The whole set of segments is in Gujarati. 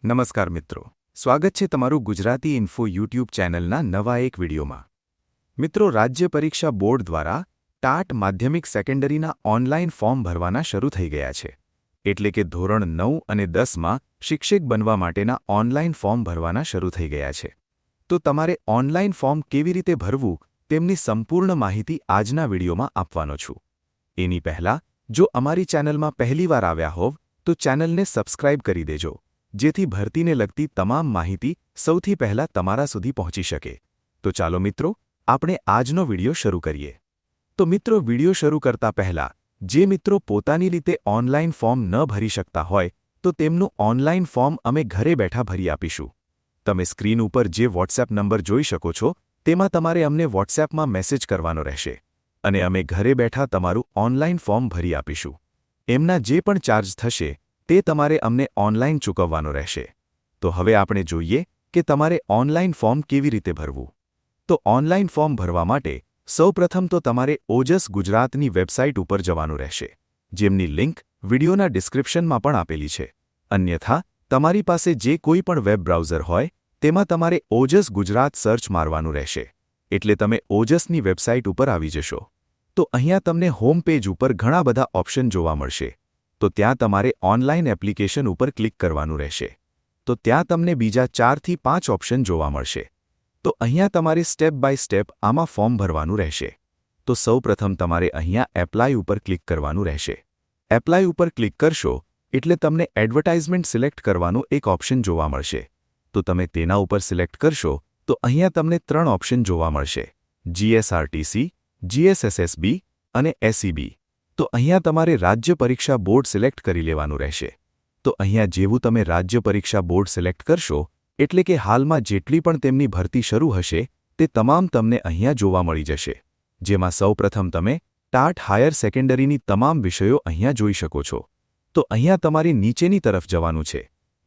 નમસ્કાર મિત્રો, સ્વાગત છે તમારું ગુજરાતી ઇન્ફો યુટ્યુબ ચેનલના નવા એક વિડીયોમાં। મિત્રો, રાજ્ય પરીક્ષા બોર્ડ દ્વારા ટાટ માધ્યમિક સેકન્ડરીના ઓનલાઇન ફોર્મ ભરવાના શરૂ થઈ ગયા છે। એટલે કે ધોરણ 9 અને 10માં શિક્ષક બનવા માટેના ઓનલાઇન ફોર્મ ભરવાના શરૂ થઈ ગયા છે। તો તમારે ઓનલાઇન ફોર્મ કેવી રીતે ભરવું તેમની સંપૂર્ણ માહિતી આજના વિડીયોમાં આપવાનો છું। એની પહેલાં જો અમારી ચેનલમાં પહેલીવાર આવ્યા હોવ તો ચેનલને સબસ્ક્રાઇબ કરી દેજો, જેથી ભરતીને લગતી તમામ માહિતી સૌથી પહેલા તમારા સુધી પહોંચી શકે। તો ચાલો મિત્રો, આપણે આજનો વિડિયો શરૂ કરીએ। તો મિત્રો, વિડિયો શરૂ કરતા પહેલા જે મિત્રો પોતાની રીતે ઓનલાઇન ફોર્મ ન ભરી શકતા હોય તો તેમનું ઓનલાઇન ફોર્મ અમે ઘરે બેઠા ભરી આપીશું। તમે સ્ક્રીન ઉપર જે વોટ્સએપ નંબર જોઈ શકો છો તેમાં તમારે અમને વોટ્સએપમાં મેસેજ કરવાનો રહેશે અને અમે ઘરે બેઠા તમારું ઓનલાઇન ફોર્મ ભરી આપીશું। એમના જે પણ ચાર્જ થશે તે તમારે અમને ઓનલાઇન ચૂકવવાનો રહેશે। તો હવે આપણે જોઈએ કે તમારે ઓનલાઇન ફોર્મ કેવી રીતે ભરવું। તો ઓનલાઇન ફોર્મ ભરવા માટે સૌપ્રથમ તો તમારે ઓજસ ગુજરાતની વેબસાઇટ ઉપર જવાનું રહેશે, જેમની લિંક વિડિયોના ડિસ્ક્રિપ્શનમાં પણ આપેલી છે। અન્યથા તમારી પાસે જે કોઈ પણ વેબ બ્રાઉઝર હોય તેમાં તમારે ઓજસ ગુજરાત સર્ચ મારવાનું રહેશે, એટલે તમે ઓજસની વેબસાઇટ ઉપર આવી જશો। તો અહીંયા તમને હોમ પેજ ઉપર ઘણા બધા ઓપ્શન જોવા મળશે। તો ત્યાં તમારે ઓનલાઇન એપ્લિકેશન ઉપર ક્લિક કરવાનું રહેશે। તો ત્યાં તમને બીજા 4 થી 5 ઓપ્શન જોવા મળશે। તો અહીંયા તમારે સ્ટેપ બાય સ્ટેપ આમાં ફોર્મ ભરવાનું રહેશે। તો સૌપ્રથમ તમારે અહીંયા એપ્લાય ઉપર ક્લિક કરવાનું રહેશે। એપ્લાય ઉપર ક્લિક કરશો એટલે તમને એડવર્ટાઇઝમેન્ટ સિલેક્ટ કરવાનું એક ઓપ્શન જોવા મળશે। તો તમે તેના ઉપર સિલેક્ટ કરશો તો અહીંયા તમને 3 ઓપ્શન જોવા મળશે: જીએસઆરટીસી, જીએસએસએસબી અને એસઈબી। તો અહીંયા તમારે રાજ્ય પરીક્ષા બોર્ડ સિલેક્ટ કરી લેવાનું રહેશે। તો અહીંયા જેવું તમે રાજ્ય પરીક્ષા બોર્ડ સિલેક્ટ કરશો એટલે કે હાલમાં જેટલી પણ તેમની ભરતી શરૂ હશે તે તમામ તમને અહીંયા જોવા મળી જશે, જેમાં સૌપ્રથમ તમે ટાટ હાયર સેકન્ડરીની તમામ વિષયો અહીંયા જોઈ શકો છો। તો અહીંયા તમારે નીચેની તરફ જવાનું છે।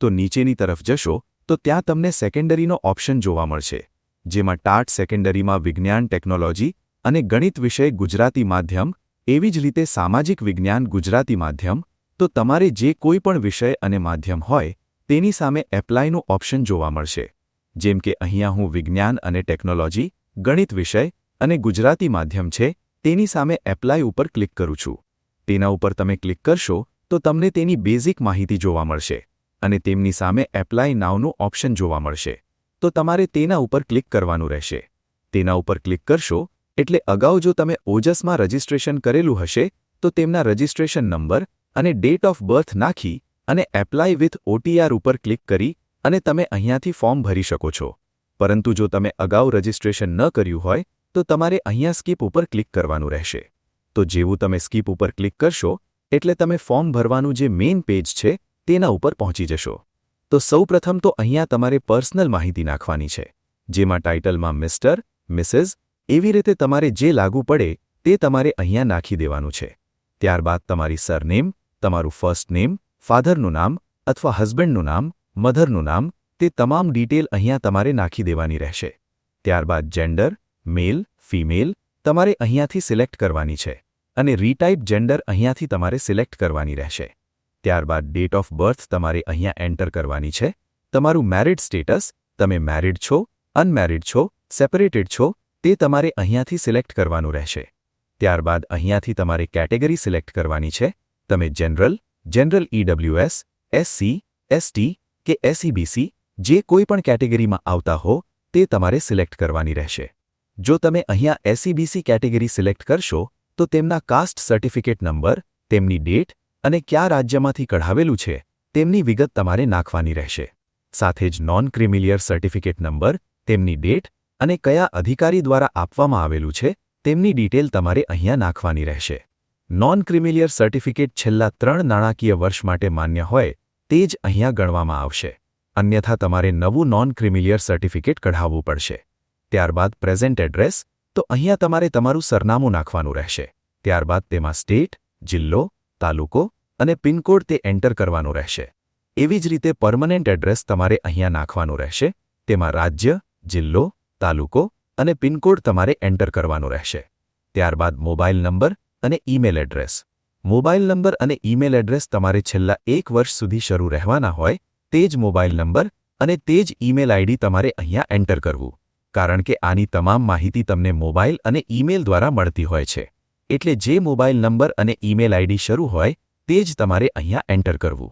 તો નીચેની તરફ જશો તો ત્યાં તમને સેકન્ડરીનો ઓપ્શન જોવા મળશે, જેમાં ટાટ સેકન્ડરીમાં વિજ્ઞાન ટેકનોલોજી અને ગણિત વિષય ગુજરાતી માધ્યમ, એવી જ રીતે સામાજિક વિજ્ઞાન ગુજરાતી માધ્યમ। તો તમારે જે કોઈ પણ વિષય અને માધ્યમ હોય તેની સામે એપ્લાયનું ઓપ્શન જોવા મળશે, જેમ કે અહીંયા હું વિજ્ઞાન અને ટેકનોલોજી, ગણિત વિષય અને ગુજરાતી માધ્યમ છે તેની સામે એપ્લાય ઉપર ક્લિક કરું છું। તેના ઉપર તમે ક્લિક કરશો તો તમને તેની બેઝિક માહિતી જોવા મળશે અને તેમની સામે એપ્લાય નાવનું ઓપ્શન જોવા મળશે। તો તમારે તેના ઉપર ક્લિક કરવાનું રહેશે। તેના ઉપર ક્લિક કરશો એટલે અગાઉ જો તમે ઓજસમાં રજિસ્ટ્રેશન કરેલું હશે તો તેમના રજિસ્ટ્રેશન નંબર અને ડેટ ઓફ બર્થ નાખી અને એપ્લાય વિથ ઓટીઆર ઉપર ક્લિક કરી અને તમે અહીંયાથી ફોર્મ ભરી શકો છો। પરંતુ જો તમે અગાઉ રજિસ્ટ્રેશન ન કર્યું હોય તો તમારે અહીંયા સ્કીપ ઉપર ક્લિક કરવાનું રહેશે। તો જેવું તમે સ્કીપ ઉપર ક્લિક કરશો એટલે તમે ફોર્મ ભરવાનું જે મેઇન પેજ છે તેના ઉપર પહોંચી જશો। તો સૌપ્રથમ તો અહીંયા તમારે પર્સનલ માહિતી નાખવાની છે, જેમાં ટાઇટલમાં મિસ્ટર, મિસિસ એવી રીતે તમારે જે લાગુ પડે તે તમારે અહીંયા નાખી દેવાનું છે। ત્યારબાદ તમારી સરનેમ, તમારું ફર્સ્ટ નેમ, ફાધરનું નામ અથવા હસબન્ડનું નામ, મધરનું નામ, તે તમામ ડિટેલ અહીંયા તમારે નાખી દેવાની રહેશે। ત્યારબાદ જેન્ડર, મેલ, ફિમેલ તમારે અહીંયાથી સિલેક્ટ કરવાની છે અને રીટાઇપ જેન્ડર અહીંયાથી તમારે સિલેક્ટ કરવાની રહેશે। ત્યારબાદ ડેટ ઓફ બર્થ તમારે અહીંયા એન્ટર કરવાની છે। તમારું મેરિડ સ્ટેટસ, તમે મેરિડ છો, અનમેરિડ છો, સેપરેટેડ છો, તે તમારે અહીંયાથી સિલેક્ટ કરવાનું રહેશે। ત્યારબાદ અહીંયાથી તમારે કેટેગરી સિલેક્ટ કરવાની છે। તમે general, general EWS, SC, ST કે એસઈબીસી જે કોઈ પણ કેટેગરીમાં આવતા હો તે તમારે સિલેક્ટ કરવાની રહેશે। જો તમે અહીંયા એસઈબીસી કેટેગરી સિલેક્ટ કરશો તો તેમના કાસ્ટ સર્ટિફિકેટ નંબર, તેમની ડેટ અને કયા રાજ્યમાંથી કઢાવેલું છે તેમની વિગત તમારે નાખવાની રહેશે। સાથે જ નોન ક્રિમિલિયર સર્ટિફિકેટ નંબર, તેમની ડેટ અને કયા અધિકારી દ્વારા આપવામાં આવેલું છે તેમની ડિટેલ તમારે અહીંયા નાખવાની રહેશે। નોન ક્રિમિલિયર સર્ટિફિકેટ છેલ્લા 3 નાણાકીય વર્ષ માટે માન્ય હોય તે જ અહીંયા ગણવામાં આવશે, અન્યથા તમારે નવું નોન ક્રિમિલિયર સર્ટિફિકેટ કઢાવવું પડશે। ત્યારબાદ પ્રેઝન્ટ એડ્રેસ, તો અહીંયા તમારે તમારું સરનામું નાખવાનું રહેશે। ત્યારબાદ તેમાં સ્ટેટ, જિલ્લો, તાલુકો અને પિનકોડ તે એન્ટર કરવાનું રહેશે। એવી જ રીતે પરમનન્ટ એડ્રેસ તમારે અહીંયા નાખવાનું રહેશે। તેમાં રાજ્ય, જિલ્લો, તાલુકો અને પિનકોડ તમારે એન્ટર કરવાનો રહેશે। ત્યારબાદ મોબાઈલ નંબર અને ઈમેલ એડ્રેસ। મોબાઈલ નંબર અને ઈમેલ એડ્રેસ તમારે છેલ્લા 1 વર્ષ સુધી શરૂ રહેવાના હોય તે જ મોબાઈલ નંબર અને તે જ ઈમેલ આઈડી તમારે અહીંયા એન્ટર કરવું, કારણ કે આની તમામ માહિતી તમને મોબાઈલ અને ઈમેલ દ્વારા મળતી હોય છે. એટલે જે મોબાઈલ નંબર અને ઈમેલ આઈડી શરૂ હોય તે જ તમારે અહીંયા એન્ટર કરવું.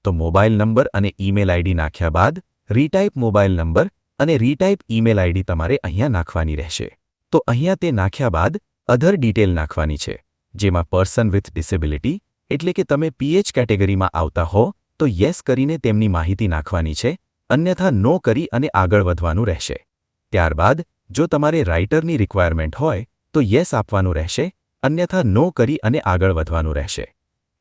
તો મોબાઈલ નંબર અને ઈમેલ આઈડી નાખ્યા બાદ રીટાઈપ મોબાઈલ નંબર અને રીટાઈપ ઈમેલ આઈડી તમારે અહીંયા નાખવાની રહેશે. તો અહીંયા તે નાખ્યા બાદ અધર ડિટેલ નાખવાની છે, જેમાં પર્સન વિથ ડિસેબિલિટી એટલે કે તમે પીએચ કેટેગરીમાં આવતા હો તો યસ કરીને તેમની માહિતી નાખવાની છે, અન્યથા નો કરી અને આગળ વધવાનું રહેશે. ત્યારબાદ જો તમારે રાઇટરની રિક્વાયરમેન્ટ હોય તો યસ આપવાનું રહેશે, અન્યથા નો કરી અને આગળ વધવાનું રહેશે.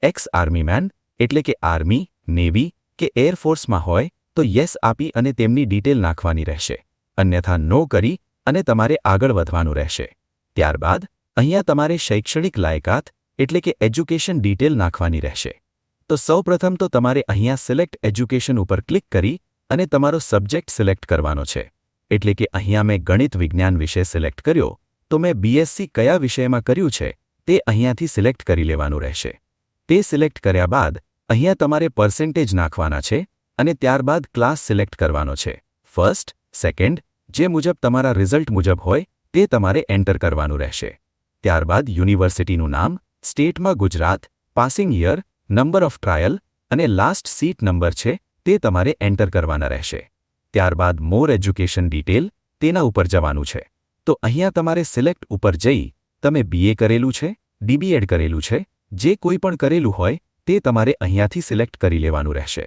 એક્સ આર્મીમેન એટલે કે આર્મી, નેવી કે એરફોર્સમાં હોય તો યસ આપી અને તેમની ડિટેલ નાખવાની રહેશે, અન્યથા નો કરી અને તમારે આગળ વધવાનું રહેશે. ત્યારબાદ અહીંયા તમારે શૈક્ષણિક લાયકાત એટલે કે એજ્યુકેશન ડિટેલ નાખવાની રહેશે. તો સૌપ્રથમ તો તમારે અહીંયા સિલેક્ટ એજ્યુકેશન ઉપર ક્લિક કરી અને તમારો સબ્જેક્ટ સિલેક્ટ કરવાનો છે. એટલે કે અહીંયા મેં ગણિત વિજ્ઞાન વિષય સિલેક્ટ કર્યો તો મેં બીએસસી કયા વિષયમાં કર્યું છે તે અહીંયાથી સિલેક્ટ કરી લેવાનું રહેશે. તે સિલેક્ટ કર્યા બાદ અહીંયા તમારે પર્સેન્ટેજ નાખવાના છે અને ત્યારબાદ ક્લાસ સિલેક્ટ કરવાનો છે. ફર્સ્ટ, સેકન્ડ, જે મુજબ તમારા રિઝલ્ટ મુજબ હોય તે તમારે એન્ટર કરવાનું રહેશે. ત્યારબાદ યુનિવર્સિટીનું નામ, સ્ટેટમાં Gujarat, passing year, number of trial અને લાસ્ટ સીટ નંબર છે તે તમારે એન્ટર કરવાના રહેશે. ત્યારબાદ મોર એજ્યુકેશન ડિટેલ તેના ઉપર જવાનું છે. તો અહીંયા તમારે સિલેક્ટ ઉપર જઈ તમે બીએ કરેલું છે, ડીબીએડ કરેલું છે, જે કોઈ પણ કરેલું હોય તે તમારે અહીંયાથી સિલેક્ટ કરી લેવાનું રહેશે.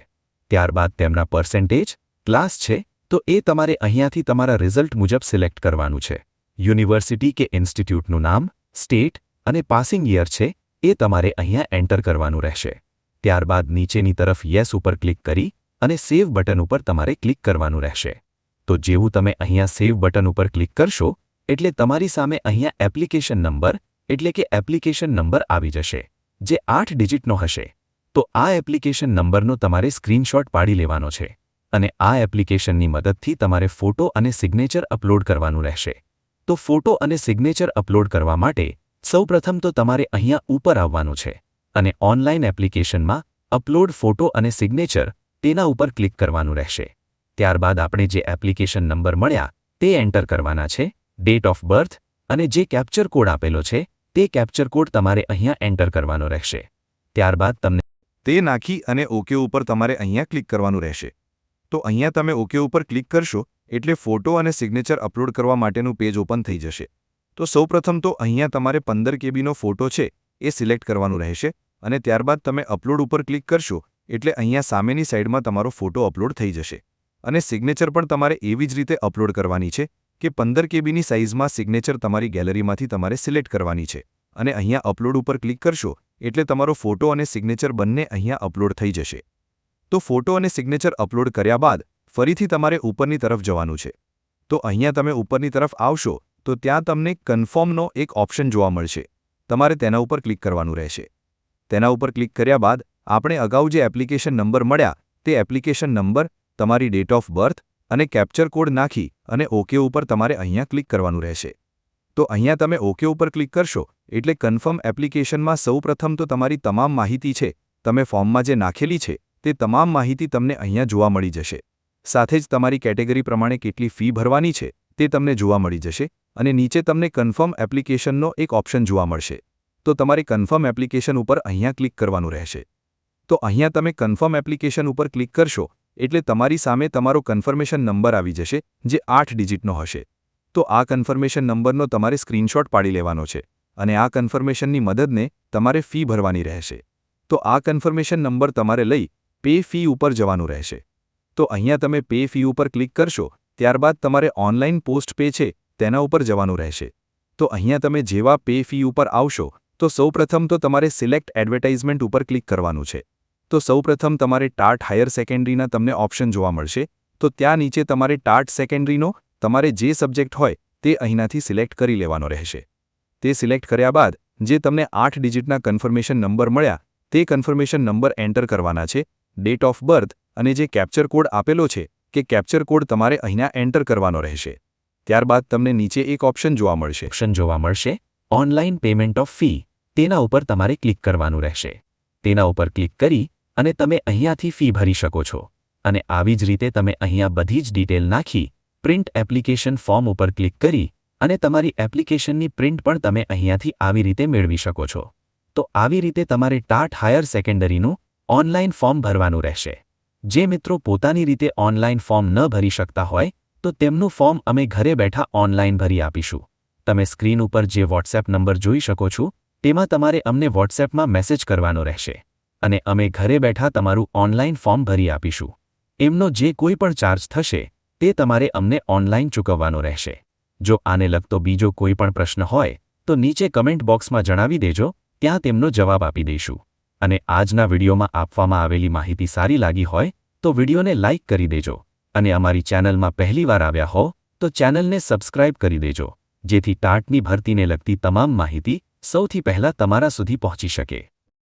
ત્યારબાદ તેમના પર્સેન્ટેજ, ક્લાસ છે તો એ તમારે અહીંયાથી તમારા રિઝલ્ટ મુજબ સિલેક્ટ કરવાનું છે. યુનિવર્સિટી કે ઇન્સ્ટિટ્યૂટનું નામ, સ્ટેટ અને પાસિંગ યર છે એ તમારે અહીંયા એન્ટર કરવાનું રહેશે. ત્યારબાદ નીચેની તરફ યસ ઉપર ક્લિક કરી અને સેવ બટન ઉપર તમારે ક્લિક કરવાનું રહેશે. તો જેવું તમે અહીંયા સેવ બટન ઉપર ક્લિક કરશો એટલે તમારી સામે અહીંયા એપ્લિકેશન નંબર એટલે કે એપ્લિકેશન નંબર આવી જશે, જે 8 ડિજિટનો હશે. તો આ એપ્લિકેશન નંબરનો તમારે સ્ક્રીનશોટ પાડી લેવાનો છે અને આ એપ્લિકેશનની મદદથી તમારે ફોટો અને સિગ્નેચર અપલોડ કરવાનું રહેશે. તો ફોટો અને સિગ્નેચર અપલોડ કરવા માટે સૌપ્રથમ તો તમારે અહીંયા ઉપર આવવાનું છે અને ઓનલાઈન એપ્લિકેશનમાં અપલોડ ફોટો અને સિગ્નેચર તેના ઉપર ક્લિક કરવાનું રહેશે. ત્યારબાદ આપણે જે એપ્લિકેશન નંબર મળ્યા તે એન્ટર કરવાના છે, ડેટ ઓફ બર્થ અને જે કેપ્ચર કોડ આપેલો છે તે કેપ્ચર કોડ તમારે અહીંયા એન્ટર કરવાનો રહેશે. ત્યારબાદ તમને તે નાખી અને ઓકે ઉપર તમારે અહીંયા ક્લિક કરવાનું રહેશે. તો અહીંયા તમે ઓકે ઉપર ક્લિક કરશો એટલે ફોટો અને સિગ્નેચર અપલોડ કરવા માટેનું પેજ ઓપન થઈ જશે. તો સૌપ્રથમ તો અહીંયા તમારે 15 કેબીનો ફોટો છે એ સિલેક્ટ કરવાનું રહેશે અને ત્યારબાદ તમે અપલોડ ઉપર ક્લિક કરશો એટલે અહીંયા સામેની સાઈડમાં તમારો ફોટો અપલોડ થઈ જશે અને સિગ્નેચર પણ તમારે એવી જ રીતે અપલોડ કરવાની છે કે 15 કેબીની સાઇઝમાં સિગ્નેચર તમારી ગેલેરીમાંથી તમારે સિલેક્ટ કરવાની છે અને અહીંયા અપલોડ ઉપર ક્લિક કરશો એટલે તમારો ફોટો અને સિગ્નેચર બંને અહીંયા અપલોડ થઈ જશે. તો ફોટો અને સિગ્નેચર અપલોડ કર્યા બાદ ફરીથી તમારે ઉપરની તરફ જવાનું છે. તો અહીંયા તમે ઉપરની તરફ આવશો તો ત્યાં તમને કન્ફર્મનો એક ઓપ્શન જોવા મળશે. તમારે તેના ઉપર ક્લિક કરવાનું રહેશે. તેના ઉપર ક્લિક કર્યા બાદ આપણે અગાઉ જે એપ્લિકેશન નંબર મળ્યા તે એપ્લિકેશન નંબર, તમારી ડેટ ઓફ બર્થ અને કેપ્ચર કોડ નાખી અને ઓકે ઉપર તમારે અહીંયા ક્લિક કરવાનું રહેશે. તો અહીંયા તમે ઓકે ઉપર ક્લિક કરશો એટલે કન્ફર્મ એપ્લિકેશનમાં સૌપ્રથમ તો તમારી તમામ માહિતી છે તમે ફોર્મમાં જે નાખેલી છે તે તમામ માહિતી તમને અહીંયા જોવા મળી જશે. સાથે જ તમારી કેટેગરી પ્રમાણે કેટલી ફી ભરવાની છે તે તમને જોવા મળી જશે અને નીચે તમને કન્ફર્મ એપ્લિકેશનનો એક ઓપ્શન જોવા મળશે. તો તમારે કન્ફર્મ એપ્લિકેશન ઉપર અહીંયા ક્લિક કરવાનું રહેશે. તો અહીંયા તમે કન્ફર્મ એપ્લિકેશન ઉપર ક્લિક કરશો એટલે તમારી સામે તમારો કન્ફર્મેશન નંબર આવી જશે જે 8 ડિજિટનો હશે. તો આ કન્ફર્મેશન નંબરનો તમારે સ્ક્રીનશોટ પાડી લેવાનો છે અને આ કન્ફર્મેશનની મદદને તમારે ફી ભરવાની રહેશે. તો આ કન્ફર્મેશન નંબર તમારે લઈ પે ફી ઉપર જવાનું રહેશે. તો અહીંયા તમે પે ફી ઉપર ક્લિક કરશો ત્યારબાદ તમારે ઓનલાઈન પોસ્ટ પે છે તેના ઉપર જવાનું રહેશે. તો અહીંયા તમે જેવા પે ફી ઉપર આવશો તો સૌપ્રથમ તો તમારે સિલેક્ટ એડવર્ટાઇઝમેન્ટ ઉપર ક્લિક કરવાનું છે. તો સૌપ્રથમ તમારે ટાટ હાયર સેકન્ડરીના તમને ઓપ્શન જોવા મળશે. તો ત્યાં નીચે તમારે ટાટ સેકન્ડરીનો તમારે જે સબ્જેક્ટ હોય તે અહીંયાથી સિલેક્ટ કરી લેવાનો રહેશે. તે સિલેક્ટ કર્યા બાદ જે તમને 8 ડિજિટના કન્ફર્મેશન નંબર મળ્યા તે કન્ફર્મેશન નંબર એન્ટર કરવાના છે, ડેટ ઓફ બર્થ અને જે કેપ્ચર કોડ આપેલો છે કે કેપ્ચર કોડ તમારે અહીંયા એન્ટર કરવાનો રહેશે. ત્યારબાદ તમને નીચે એક ઓપ્શન જોવા મળશે ઓનલાઈન પેમેન્ટ ઓફ ફી. તેના ઉપર તમારે ક્લિક કરવાનું રહેશે. તેના ઉપર ક્લિક કરી અને તમે અહીંયાથી ફી ભરી શકો છો. અને આવી જ રીતે તમે અહીંયા બધી જ ડિટેલ નાખી પ્રિન્ટ એપ્લિકેશન ફોર્મ ઉપર ક્લિક કરી અને તમારી એપ્લિકેશનની પ્રિન્ટ પણ તમે અહીંયાથી આવી રીતે મેળવી શકો છો. તો આવી રીતે તમારે ટાટ હાયર સેકન્ડરીનું ઓનલાઈન ફોર્મ ભરવાનું રહેશે. જે મિત્રો પોતાની રીતે ઓનલાઈન ફોર્મ ન ભરી શકતા હોય તો તેમનું ફોર્મ અમે ઘરે બેઠા ઓનલાઈન ભરી આપીશું. તમે સ્ક્રીન ઉપર જે વોટ્સએપ નંબર જોઈ શકો છો તેમાં તમારે અમને વોટ્સએપમાં મેસેજ કરવાનો રહેશે અને અમે ઘરે બેઠા તમારું ઓનલાઈન ફોર્મ ભરી આપીશું. એમનો જે કોઈ પણ ચાર્જ થશે તે તમારે અમને ઓનલાઈન ચૂકવવાનો રહેશે. જો આને લગતો બીજો કોઈ પણ પ્રશ્ન હોય તો નીચે કમેન્ટ બોક્સમાં જણાવી દેજો, ત્યાં તેમનો જવાબ આપી દઈશું. અને આજના વિડીયોમાં આપવામાં આવેલી માહિતી સારી લાગી હોય તો વિડીયોને લાઇક કરી દેજો અને અમારી ચેનલમાં પહેલીવાર આવ્યા હો તો ચેનલને સબસ્ક્રાઇબ કરી દેજો, જેથી ટાટની ભરતીને લગતી તમામ માહિતી સૌથી પહેલા તમારા સુધી પહોંચી શકે.